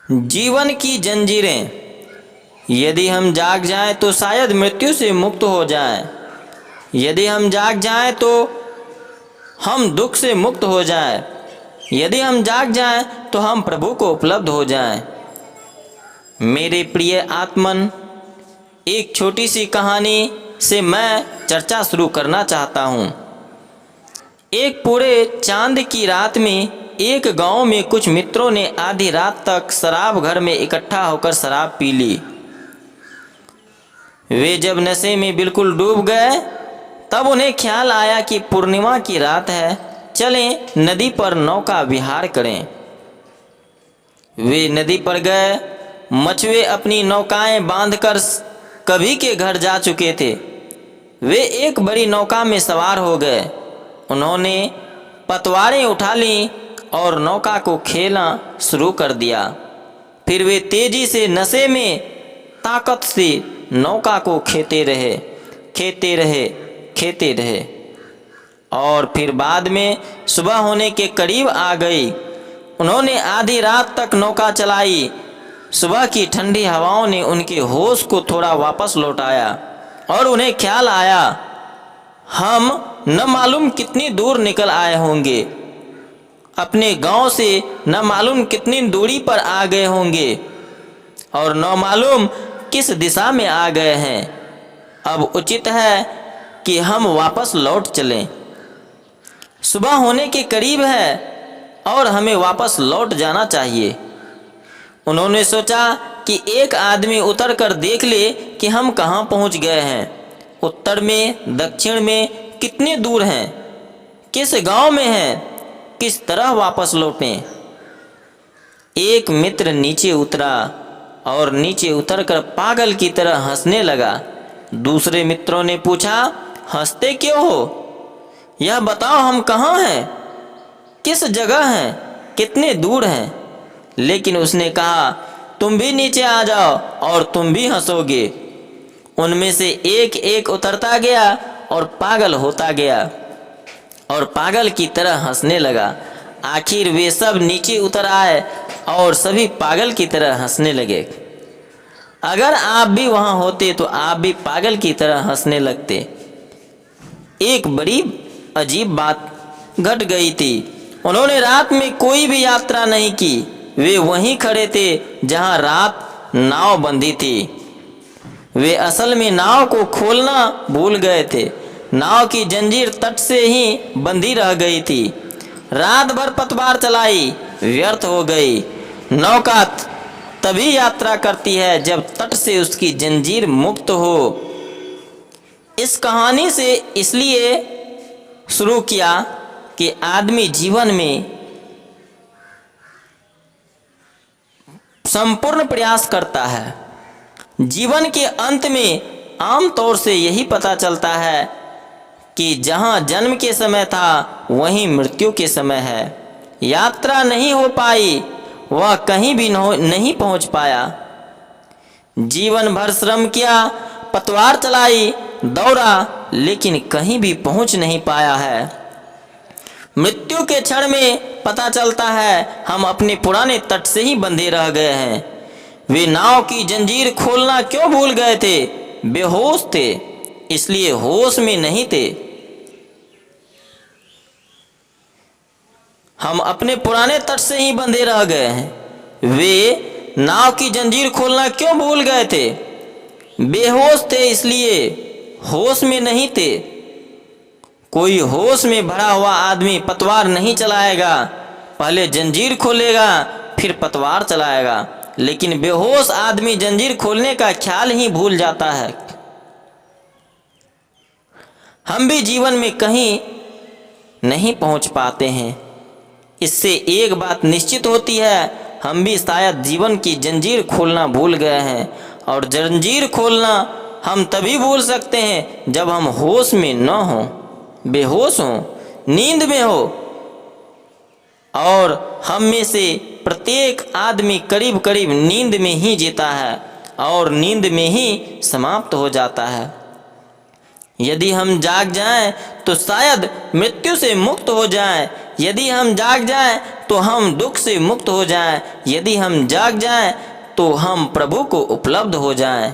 जीवन की जंजीरें। यदि हम जाग जाएं तो शायद मृत्यु से मुक्त हो जाएं। यदि हम जाग जाएं तो हम दुख से मुक्त हो जाएं। यदि हम जाग जाएं तो हम प्रभु को उपलब्ध हो जाएं। मेरे प्रिय आत्मन, एक छोटी सी कहानी से मैं चर्चा शुरू करना चाहता हूँ। एक पूरे चांद की रात में एक गांव में कुछ मित्रों ने आधी रात तक शराब घर में इकट्ठा होकर शराब पी ली। वे जब नशे में बिल्कुल डूब गए तब उन्हें ख्याल आया कि पूर्णिमा की रात है, चलें नदी पर नौका विहार करें। वे नदी पर गए। मछुए अपनी नौकाएं बांधकर कभी के घर जा चुके थे। वे एक बड़ी नौका में सवार हो गए। उन्होंने पतवारें उठा लीं और नौका को खेलना शुरू कर दिया। फिर वे तेजी से नशे में ताकत से नौका को खेते रहे और फिर बाद में सुबह होने के करीब आ गई। उन्होंने आधी रात तक नौका चलाई। सुबह की ठंडी हवाओं ने उनके होश को थोड़ा वापस लौटाया और उन्हें ख्याल आया, हम न मालूम कितनी दूर निकल आए होंगे। अपने गांव से न मालूम कितनी दूरी पर आ गए होंगे और न मालूम किस दिशा में आ गए हैं। अब उचित है कि हम वापस लौट चलें। सुबह होने के करीब है और हमें वापस लौट जाना चाहिए। उन्होंने सोचा कि एक आदमी उतर कर देख ले कि हम कहाँ पहुँच गए हैं, उत्तर में, दक्षिण में, कितने दूर हैं, किस गांव में हैं, किस तरह वापस लौटें। एक मित्र नीचे उतरा और नीचे उतरकर पागल की तरह हंसने लगा। दूसरे मित्रों ने पूछा, हंसते क्यों हो? यह बताओ, हम कहाँ हैं, किस जगह हैं, कितने दूर हैं? लेकिन उसने कहा, तुम भी नीचे आ जाओ और तुम भी हंसोगे। उनमें से एक एक उतरता गया और पागल होता गया और पागल की तरह हंसने लगा। आखिर वे सब नीचे उतर आए और सभी पागल की तरह हंसने लगे। अगर आप भी वहाँ होते तो आप भी पागल की तरह हंसने लगते। एक बड़ी अजीब बात घट गई थी। उन्होंने रात में कोई भी यात्रा नहीं की। वे वहीं खड़े थे जहाँ रात नाव बंधी थी। वे असल में नाव को खोलना भूल गए थे। नाव की जंजीर तट से ही बंधी रह गई थी। रात भर पतवार चलाई, व्यर्थ हो गई। नौका तभी यात्रा करती है जब तट से उसकी जंजीर मुक्त हो। इस कहानी से इसलिए शुरू किया कि आदमी जीवन में संपूर्ण प्रयास करता है। जीवन के अंत में आमतौर से यही पता चलता है कि जहाँ जन्म के समय था वहीं मृत्यु के समय है। यात्रा नहीं हो पाई, वह कहीं भी नहीं पहुँच पाया। जीवन भर श्रम किया, पतवार चलाई, दौड़ा, लेकिन कहीं भी पहुँच नहीं पाया है। मृत्यु के क्षण में पता चलता है हम अपने पुराने तट से ही बंधे रह गए हैं। वे नाव की जंजीर खोलना क्यों भूल गए थे? बेहोश थे, इसलिए होश में नहीं थे। हम अपने पुराने तट से ही बंधे रह गए हैं। वे नाव की जंजीर खोलना क्यों भूल गए थे? बेहोश थे, इसलिए होश में नहीं थे। कोई होश में भरा हुआ आदमी पतवार नहीं चलाएगा, पहले जंजीर खोलेगा फिर पतवार चलाएगा। लेकिन बेहोश आदमी जंजीर खोलने का ख्याल ही भूल जाता है। हम भी जीवन में कहीं नहीं पहुंच पाते हैं। इससे एक बात निश्चित होती है, हम भी शायद जीवन की जंजीर खोलना भूल गए हैं। और जंजीर खोलना हम तभी भूल सकते हैं जब हम होश में न हों, बेहोश हों, नींद में हो। और हम में से प्रत्येक आदमी करीब करीब नींद में ही जीता है और नींद में ही समाप्त हो जाता है। यदि हम जाग जाएं तो शायद मृत्यु से मुक्त हो जाएं। यदि हम जाग जाएं तो हम दुख से मुक्त हो जाएं, यदि हम जाग जाएं तो हम प्रभु को उपलब्ध हो जाएं।